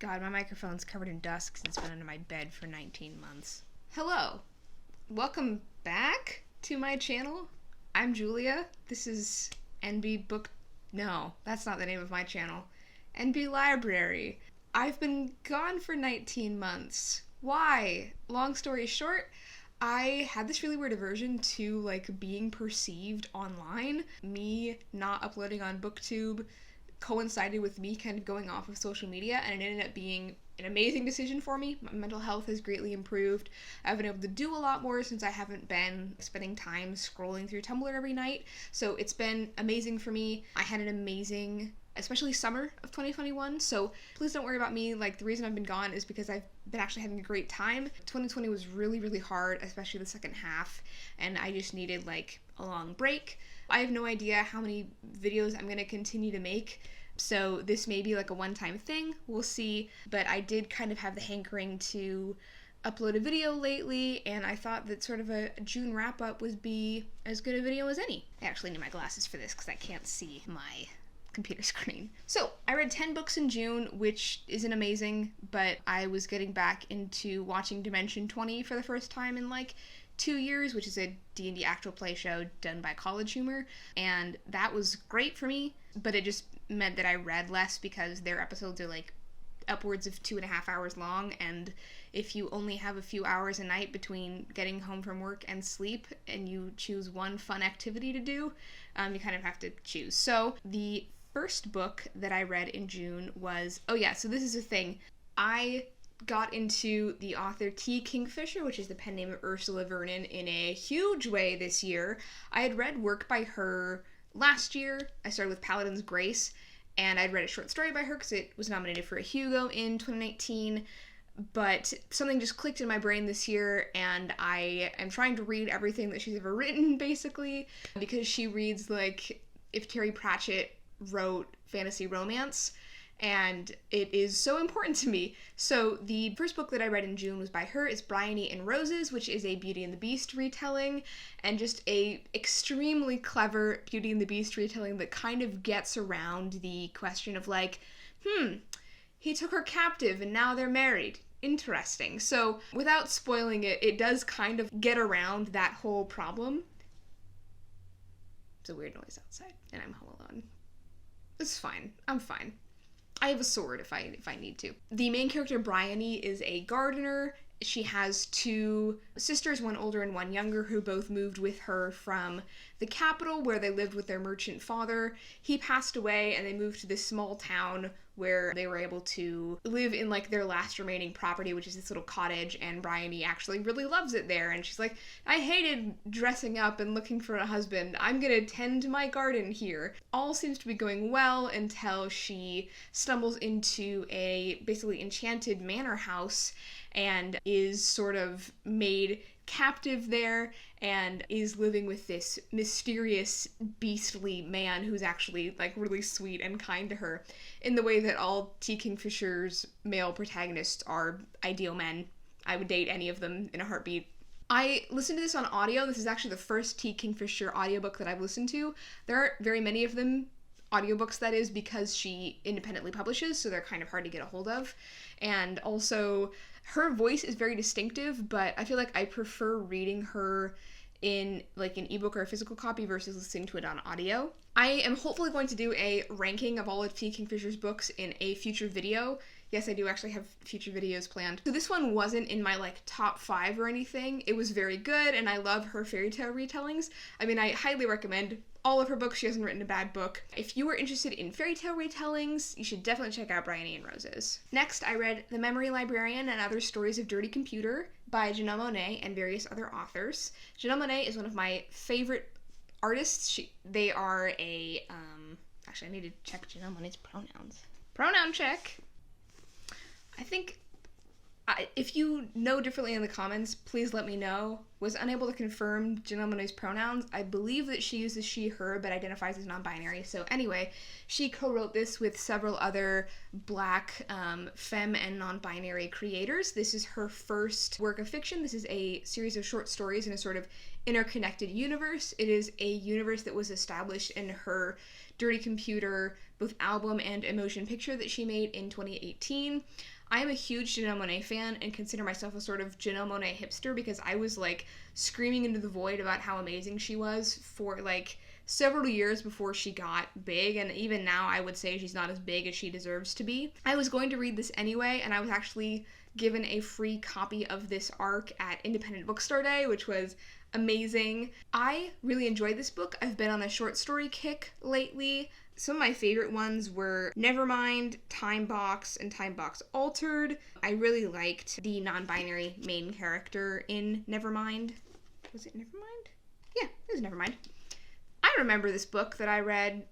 God, my microphone's covered in dust because it's been under my bed for 19 months. Hello. Welcome back to my channel. I'm Julia. This is NB Book... No, that's not the name of my channel. NB Library. I've been gone for 19 months. Why? Long story short, I had this really weird aversion to, being perceived online. Me not uploading on BookTube coincided with me kind of going off of social media, and it ended up being an amazing decision for me. My mental health has greatly improved. I've been able to do a lot more since I haven't been spending time scrolling through Tumblr every night, so it's been amazing for me. I had an amazing, especially summer of 2021, so please don't worry about me. The reason I've been gone is because I've been actually having a great time. 2020 was really, really hard, especially the second half, and I just needed, a long break. I have no idea how many videos I'm going to continue to make, so this may be a one-time thing. We'll see, but I did kind of have the hankering to upload a video lately, and I thought that sort of a June wrap-up would be as good a video as any. I actually need my glasses for this because I can't see my computer screen. So, I read 10 books in June, which isn't amazing, but I was getting back into watching Dimension 20 for the first time in 2 years, which is a D&D actual play show done by College Humor, and that was great for me, but it just meant that I read less because their episodes are upwards of 2.5 hours long, and if you only have a few hours a night between getting home from work and sleep, and you choose one fun activity to do, you kind of have to choose. So the first book that I read in June was, so this is a thing. I got into the author T. Kingfisher, which is the pen name of Ursula Vernon, in a huge way this year. I had read work by her last year. I started with Paladin's Grace, and I'd read a short story by her because it was nominated for a Hugo in 2019, but something just clicked in my brain this year, and I am trying to read everything that she's ever written, basically, because she reads if Terry Pratchett wrote fantasy romance, and it is so important to me. So the first book that I read in June was by her. It's Bryony and Roses, which is a Beauty and the Beast retelling, and just a extremely clever Beauty and the Beast retelling that kind of gets around the question of he took her captive and now they're married. Interesting. So without spoiling it, it does kind of get around that whole problem. It's a weird noise outside, and I'm home alone. It's fine. I'm fine. I have a sword if I need to. The main character, Bryony, is a gardener. She has two sisters, one older and one younger, who both moved with her from the capital where they lived with their merchant father. He passed away, and they moved to this small town where they were able to live in their last remaining property, which is this little cottage, and Bryony actually really loves it there, and she's like, I hated dressing up and looking for a husband. I'm gonna tend to my garden here. All seems to be going well until she stumbles into a basically enchanted manor house and is sort of made captive there and is living with this mysterious beastly man who's actually really sweet and kind to her in the way that all T. Kingfisher's male protagonists are ideal men. I would date any of them in a heartbeat. I listened to this on audio. This is actually the first T. Kingfisher audiobook that I've listened to. There aren't very many of them, audiobooks that is, because she independently publishes, so they're kind of hard to get a hold of. And also, her voice is very distinctive, but I feel like I prefer reading her in an ebook or a physical copy versus listening to it on audio. I am hopefully going to do a ranking of all of T. Kingfisher's books in a future video. Yes, I do actually have future videos planned. So this one wasn't in my top 5 or anything. It was very good, and I love her fairy tale retellings. I mean, I highly recommend all of her books. She hasn't written a bad book. If you are interested in fairy tale retellings, you should definitely check out Bryony and Roses. Next, I read The Memory Librarian and Other Stories of Dirty Computer by Janelle Monáe and various other authors. Janelle Monáe is one of my favorite artists. They are a, actually I need to check Janelle Monáe's pronouns. Pronoun check. I think If you know differently in the comments, please let me know. Was unable to confirm Janelle Monáe's pronouns. I believe that she uses she, her, but identifies as non-binary. So anyway, she co-wrote this with several other Black femme and non-binary creators. This is her first work of fiction. This is a series of short stories in a sort of interconnected universe. It is a universe that was established in her Dirty Computer, both album and motion picture that she made in 2018. I am a huge Janelle Monáe fan and consider myself a sort of Janelle Monáe hipster because I was like screaming into the void about how amazing she was for like several years before she got big, and even now I would say she's not as big as she deserves to be. I was going to read this anyway, and I was actually given a free copy of this arc at Independent Bookstore Day, which was amazing. I really enjoyed this book. I've been on a short story kick lately. Some of my favorite ones were Nevermind, Time Box, and Time Box Altered. I really liked the non-binary main character in Nevermind. Was it Nevermind? Yeah, it was Nevermind. I remember this book that I read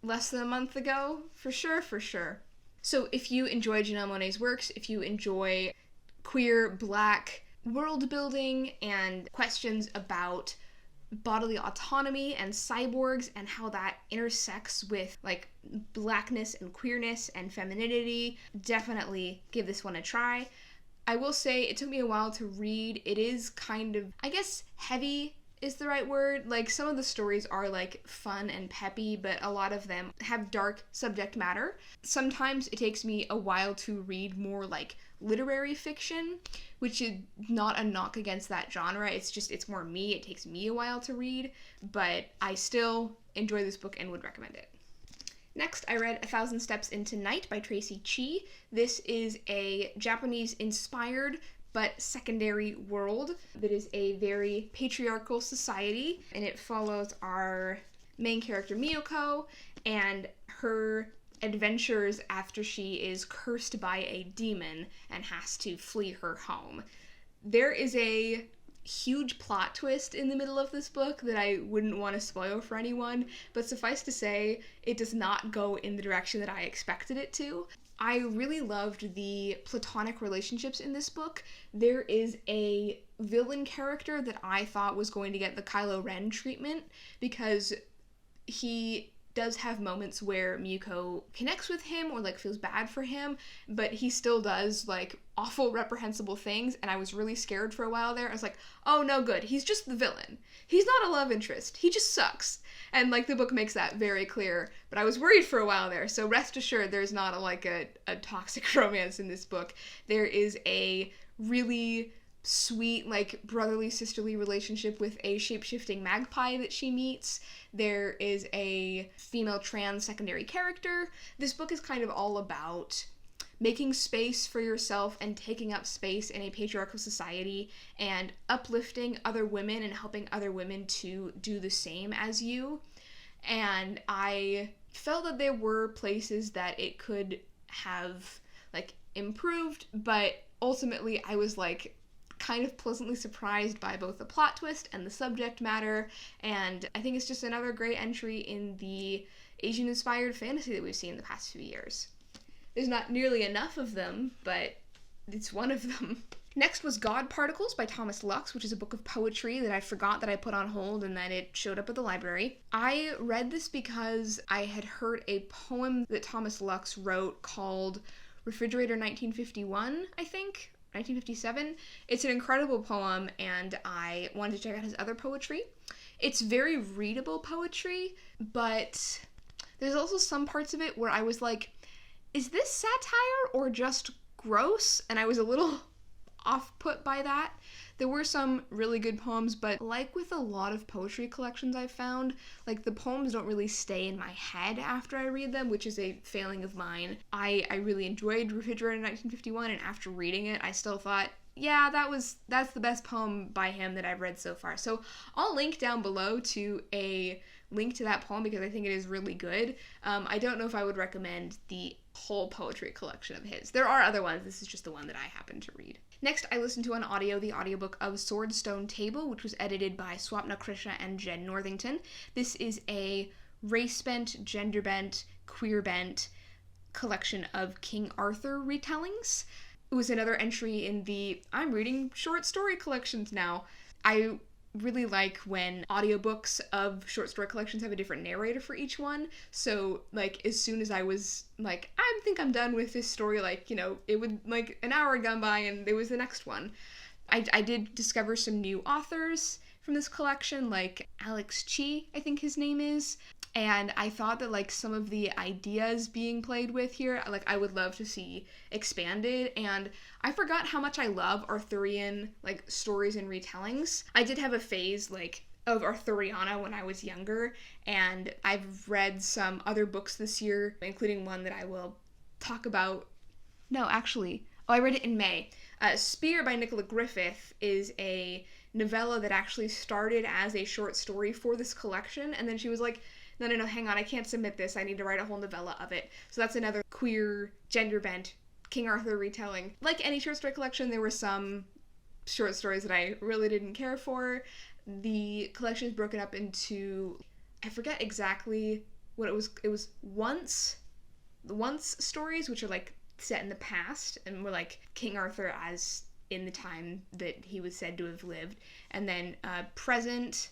less than a month ago, for sure. So if you enjoy Janelle Monáe's works, if you enjoy queer, Black world building and questions about bodily autonomy and cyborgs and how that intersects with like Blackness and queerness and femininity, definitely give this one a try. I will say it took me a while to read. It is kind of, I guess, heavy is the right word. Like, some of the stories are like fun and peppy, but a lot of them have dark subject matter. Sometimes it takes me a while to read more like literary fiction, which is not a knock against that genre. It's more me. It takes me a while to read, but I still enjoy this book and would recommend it. Next, I read 1,000 Steps into Night by Tracy Chee. This is a Japanese-inspired but secondary world that is a very patriarchal society, and it follows our main character Miyoko and her adventures after she is cursed by a demon and has to flee her home. There is a huge plot twist in the middle of this book that I wouldn't want to spoil for anyone, but suffice to say, it does not go in the direction that I expected it to. I really loved the platonic relationships in this book. There is a villain character that I thought was going to get the Kylo Ren treatment because he does have moments where Miyuko connects with him or like feels bad for him, but he still does like awful, reprehensible things, and I was really scared for a while there. I was like, oh no, good, he's just the villain. He's not a love interest. He just sucks. And like the book makes that very clear, but I was worried for a while there, so rest assured there's not a toxic romance in this book. There is a really sweet, like, brotherly, sisterly relationship with a shape-shifting magpie that she meets. There is a female trans secondary character. This book is kind of all about making space for yourself and taking up space in a patriarchal society and uplifting other women and helping other women to do the same as you. And I felt that there were places that it could have, like, improved, but ultimately I was, like, kind of pleasantly surprised by both the plot twist and the subject matter, and I think it's just another great entry in the Asian-inspired fantasy that we've seen in the past few years. There's not nearly enough of them, but it's one of them. Next was God Particles by Thomas Lux, which is a book of poetry that I forgot that I put on hold and then it showed up at the library. I read this because I had heard a poem that Thomas Lux wrote called Refrigerator 1951, I think. 1957. It's an incredible poem, and I wanted to check out his other poetry. It's very readable poetry, but there's also some parts of it where I was like, is this satire or just gross? And I was a little off-put by that. There were some really good poems, but like with a lot of poetry collections I've found, like the poems don't really stay in my head after I read them, which is a failing of mine. I really enjoyed Refrigerator 1951, and after reading it, I still thought, yeah, that's the best poem by him that I've read so far. So I'll link down below to a link to that poem because I think it is really good. I don't know if I would recommend the whole poetry collection of his. There are other ones. This is just the one that I happened to read. Next, I listened to on audio the audiobook of Swordstone Table, which was edited by Swapna Krishna and Jen Northington. This is a race-bent, gender-bent, queer-bent collection of King Arthur retellings. was another entry in the I'm reading short story collections now. I really like when audiobooks of short story collections have a different narrator for each one. So, like, as soon as I was like, I think I'm done with this story, like, you know, it would, like, an hour had gone by and there was the next one. I did discover some new authors from this collection, like Alex Chi, I think his name is. And I thought that, like, some of the ideas being played with here, like, I would love to see expanded. And I forgot how much I love Arthurian, like, stories and retellings. I did have a phase, like, of Arthuriana when I was younger, and I've read some other books this year, including one that I will talk about. No, actually, I read it in May. Spear by Nicola Griffith is a novella that actually started as a short story for this collection, and then she was like, no, hang on, I can't submit this, I need to write a whole novella of it. So that's another queer, gender-bent King Arthur retelling. Like any short story collection, there were some short stories that I really didn't care for. The collection is broken up into, I forget exactly what it was. It was once stories, which are like set in the past and were like King Arthur as in the time that he was said to have lived, and then present,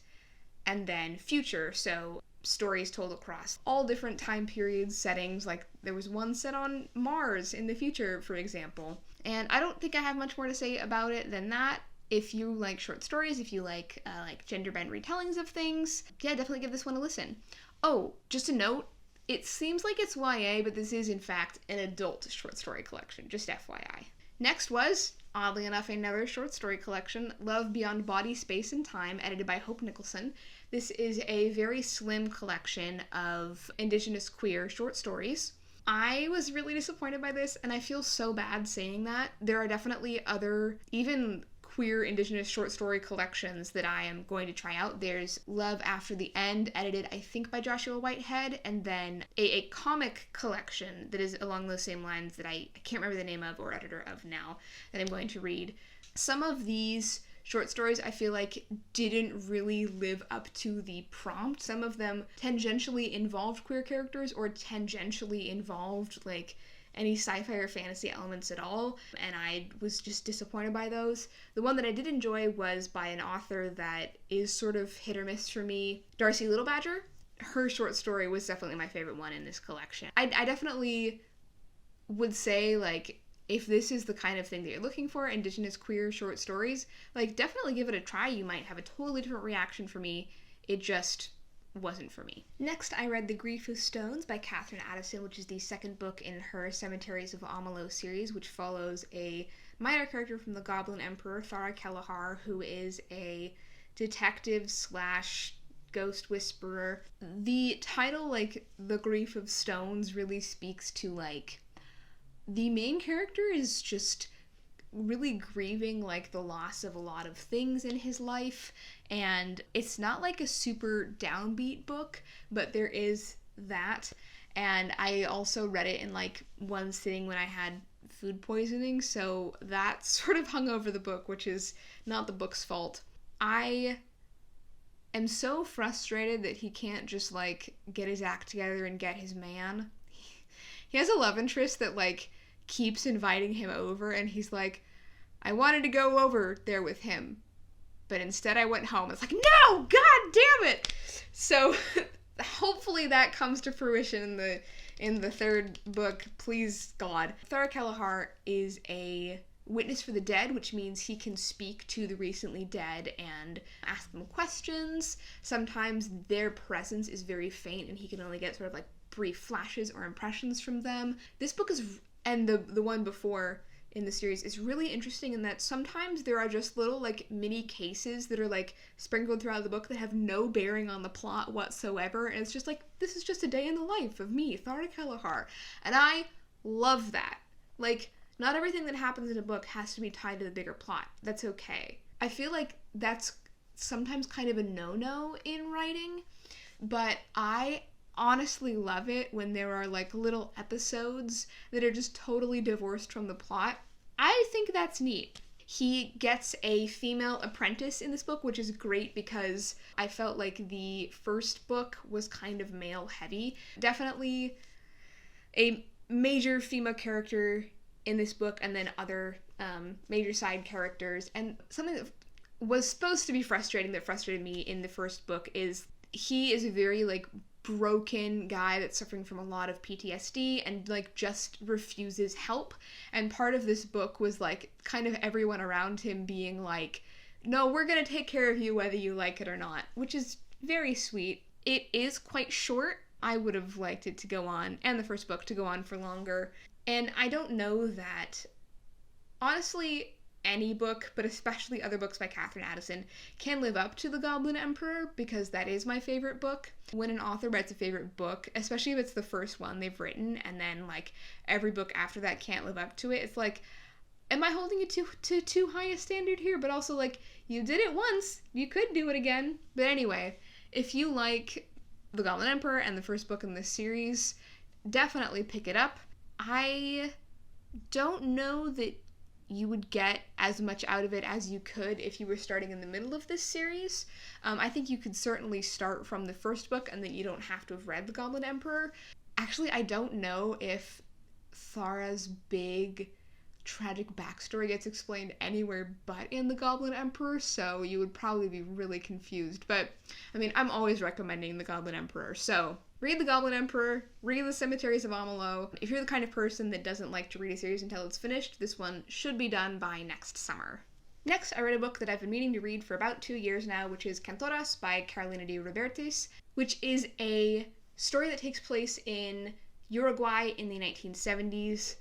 and then future. So stories told across all different time periods, settings. Like there was one set on Mars in the future, for example. And I don't think I have much more to say about it than that. If you like short stories, if you like gender-bent retellings of things, yeah, definitely give this one a listen. Oh, just a note, it seems like it's YA, but this is in fact an adult short story collection, just FYI. Next was, oddly enough, another short story collection, Love Beyond Body, Space, and Time, edited by Hope Nicholson. This is a very slim collection of Indigenous queer short stories. I was really disappointed by this, and I feel so bad saying that. There are definitely other, even queer Indigenous short story collections that I am going to try out. There's Love After the End, edited I think by Joshua Whitehead, and then a comic collection that is along those same lines that I can't remember the name of or editor of now that I'm going to read. Some of these short stories I feel like didn't really live up to the prompt. Some of them tangentially involved queer characters or tangentially involved like any sci-fi or fantasy elements at all, and I was just disappointed by those. The one that I did enjoy was by an author that is sort of hit or miss for me, Darcy Littlebadger. Her short story was definitely my favorite one in this collection. I definitely would say, like, if this is the kind of thing that you're looking for, Indigenous queer short stories, like, definitely give it a try. You might have a totally different reaction from me. It just wasn't for me. Next, I read The Grief of Stones by Catherine Addison, which is the second book in her Cemeteries of Amalur series, which follows a minor character from the Goblin Emperor, Thara Kelleher, who is a detective slash ghost whisperer. The title, like, The Grief of Stones, really speaks to, like, the main character is just really grieving, like, the loss of a lot of things in his life, and it's not like a super downbeat book, but there is that. And I also read it in like one sitting when I had food poisoning, so that sort of hung over the book, which is not the book's fault. I am so frustrated that he can't just like get his act together and get his man. He has a love interest that like keeps inviting him over, and he's like, I wanted to go over there with him, but instead I went home. It's like, no, god damn it! So hopefully that comes to fruition in the third book, please God. Thara Kelleher is a witness for the dead, which means he can speak to the recently dead and ask them questions. Sometimes their presence is very faint and he can only get sort of like brief flashes or impressions from them. This book is, and the one before in the series, is really interesting in that sometimes there are just little like mini cases that are like sprinkled throughout the book that have no bearing on the plot whatsoever, and it's just like, this is just a day in the life of me, Thara Kelleher, and I love that. Like, not everything that happens in a book has to be tied to the bigger plot. That's okay. I feel like that's sometimes kind of a no-no in writing, but I honestly love it when there are like little episodes that are just totally divorced from the plot. I think that's neat. He gets a female apprentice in this book, which is great because I felt like the first book was kind of male heavy. Definitely a major female character in this book, and then other major side characters. And something that was supposed to be frustrating that frustrated me in the first book is he is a very, like, broken guy that's suffering from a lot of PTSD and, like, just refuses help. And part of this book was, like, kind of everyone around him being like, no, we're gonna take care of you whether you like it or not, which is very sweet. It is quite short. I would have liked it to go on, and the first book to go on for longer. And I don't know that, honestly, any book, but especially other books by Catherine Addison, can live up to The Goblin Emperor, because that is my favorite book. When an author writes a favorite book, especially if it's the first one they've written, and then, like, every book after that can't live up to it, it's like, am I holding you to too high a standard here? But also, like, you did it once, you could do it again. But anyway, if you like The Goblin Emperor and the first book in this series, definitely pick it up. I don't know that you would get as much out of it as you could if you were starting in the middle of this series. I think you could certainly start from the first book and then you don't have to have read The Goblin Emperor. Actually, I don't know if Thara's big tragic backstory gets explained anywhere but in The Goblin Emperor, so you would probably be really confused. But, I mean, I'm always recommending The Goblin Emperor, so read The Goblin Emperor, read The Cemeteries of Amelot. If you're the kind of person that doesn't like to read a series until it's finished, this one should be done by next summer. Next, I read a book that I've been meaning to read for about 2 years now, which is Cantoras by Carolina de Robertis, which is a story that takes place in Uruguay in the 1970s,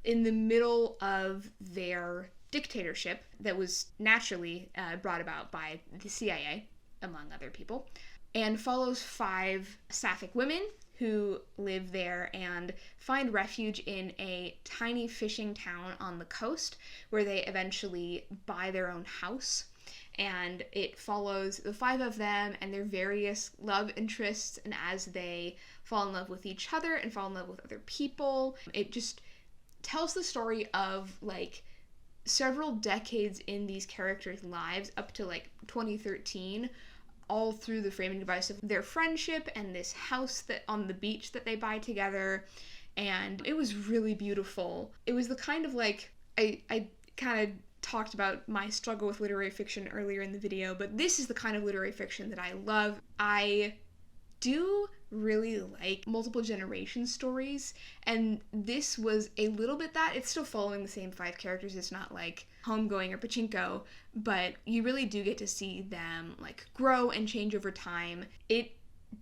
in the middle of their dictatorship that was naturally brought about by the CIA, among other people, and follows 5 Sapphic women who live there and find refuge in a tiny fishing town on the coast where they eventually buy their own house. And it follows the 5 of them and their various love interests, and as they fall in love with each other and fall in love with other people, it just tells the story of, like, several decades in these characters' lives up to, like, 2013, all through the framing device of their friendship and this house that on the beach that they buy together. And it was really beautiful. It was the kind of, like, I kind of talked about my struggle with literary fiction earlier in the video, but this is the kind of literary fiction that I love. I do really like multiple generation stories, and this was a little bit that. It's still following the same 5 characters. It's not like Homegoing or Pachinko, but you really do get to see them, like, grow and change over time. It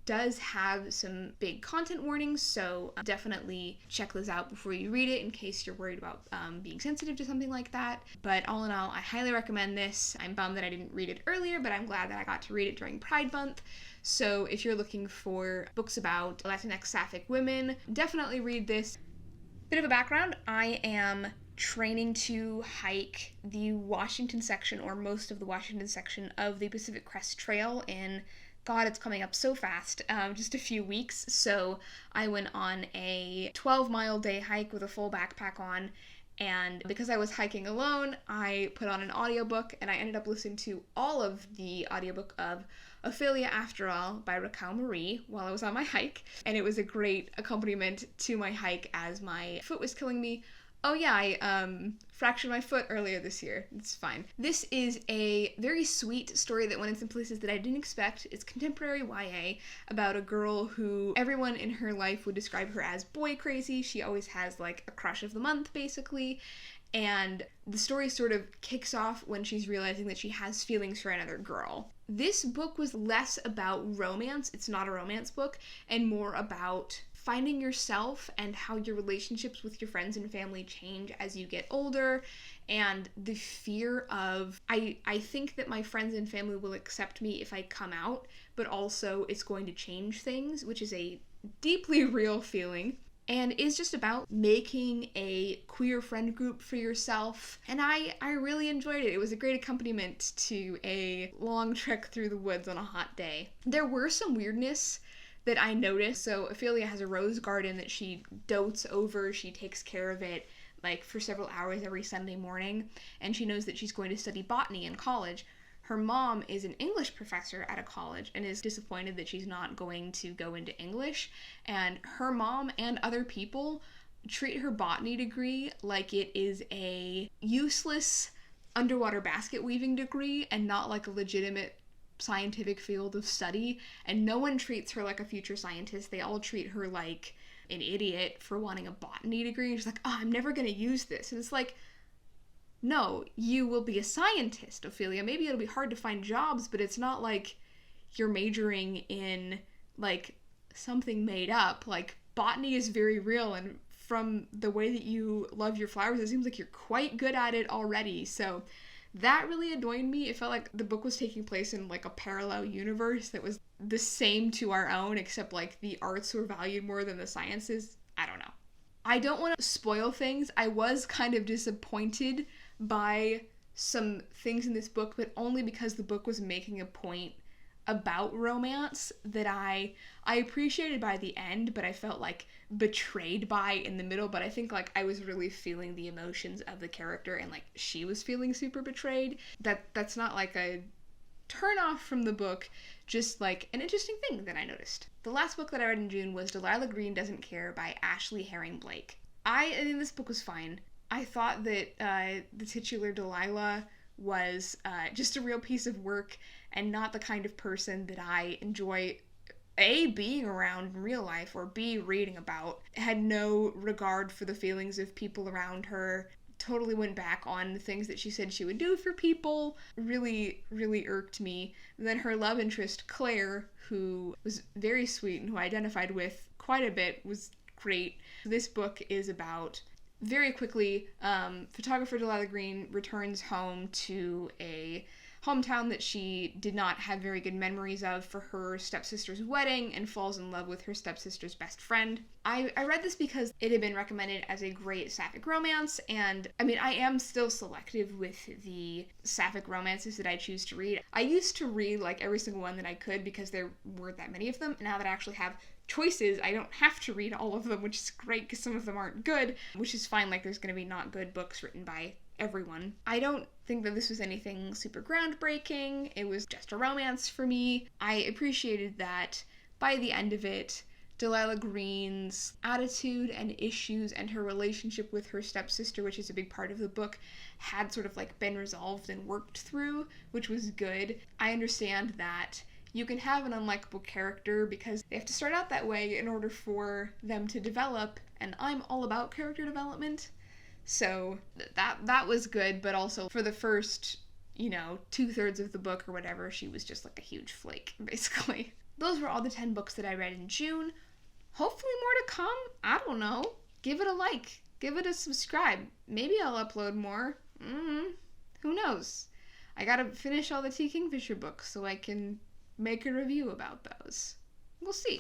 does have some big content warnings, so definitely check those out before you read it in case you're worried about being sensitive to something like that. But all in all, I highly recommend this. I'm bummed that I didn't read it earlier, but I'm glad that I got to read it during Pride Month. So if you're looking for books about Latinx Sapphic women, definitely read this. Bit of a background, I am training to hike the Washington section, or most of the Washington section, of the Pacific Crest Trail in, God, it's coming up so fast, just a few weeks. So I went on a 12-mile day hike with a full backpack on, and because I was hiking alone, I put on an audiobook, and I ended up listening to all of the audiobook of Ophelia After All by Raquel Marie while I was on my hike, and it was a great accompaniment to my hike as my foot was killing me. Oh yeah, I fractured my foot earlier this year. It's fine. This is a very sweet story that went in some places that I didn't expect. It's contemporary YA about a girl who everyone in her life would describe her as boy crazy. She always has, like, a crush of the month, basically. And the story sort of kicks off when she's realizing that she has feelings for another girl. This book was less about romance, it's not a romance book, and more about finding yourself and how your relationships with your friends and family change as you get older, and the fear of, I think that my friends and family will accept me if I come out, but also it's going to change things, which is a deeply real feeling. And is just about making a queer friend group for yourself. And I really enjoyed it. It was a great accompaniment to a long trek through the woods on a hot day. There were some weirdness that I noticed. So Ophelia has a rose garden that she dotes over. She takes care of it, like, for several hours every Sunday morning. And she knows that she's going to study botany in college. Her mom is an English professor at a college and is disappointed that she's not going to go into English. And her mom and other people treat her botany degree like it is a useless underwater basket weaving degree and not like a legitimate scientific field of study. And no one treats her like a future scientist. They all treat her like an idiot for wanting a botany degree. And she's like, oh, I'm never going to use this. And it's like, no, you will be a scientist, Ophelia. Maybe it'll be hard to find jobs, but it's not like you're majoring in like something made up. Like, botany is very real, and from the way that you love your flowers, it seems like you're quite good at it already. So that really annoyed me. It felt like the book was taking place in like a parallel universe that was the same to our own, except like the arts were valued more than the sciences. I don't know. I don't want to spoil things. I was kind of disappointed by some things in this book, but only because the book was making a point about romance that I appreciated by the end, but I felt like betrayed by in the middle. But I think like I was really feeling the emotions of the character, and like she was feeling super betrayed. That's not like a turn off from the book, just like an interesting thing that I noticed. The last book that I read in June was Delilah Green Doesn't Care by Ashley Herring Blake. I think this book was fine. I thought that the titular Delilah was just a real piece of work and not the kind of person that I enjoy A, being around in real life, or B, reading about. Had no regard for the feelings of people around her, totally went back on the things that she said she would do for people, really, really irked me. And then her love interest, Claire, who was very sweet and who I identified with quite a bit, was great. This book is about, very quickly, photographer Delilah Green returns home to a hometown that she did not have very good memories of for her stepsister's wedding, and falls in love with her stepsister's best friend. I read this because it had been recommended as a great sapphic romance, and I mean, I am still selective with the sapphic romances that I choose to read. I used to read like every single one that I could because there weren't that many of them. Now that I actually have choices, I don't have to read all of them, which is great because some of them aren't good, which is fine. Like, there's going to be not good books written by everyone. I don't think that this was anything super groundbreaking. It was just a romance for me. I appreciated that by the end of it, Delilah Green's attitude and issues and her relationship with her stepsister, which is a big part of the book, had sort of like been resolved and worked through, which was good. I understand that you can have an unlikable character because they have to start out that way in order for them to develop, and I'm all about character development. So that was good, but also for the first, 2/3 of the book or whatever, she was just like a huge flake, basically. Those were all the 10 books that I read in June. Hopefully more to come. I don't know. Give it a like. Give it a subscribe. Maybe I'll upload more. Who knows? I gotta finish all the T. Kingfisher books so I can make a review about those. We'll see.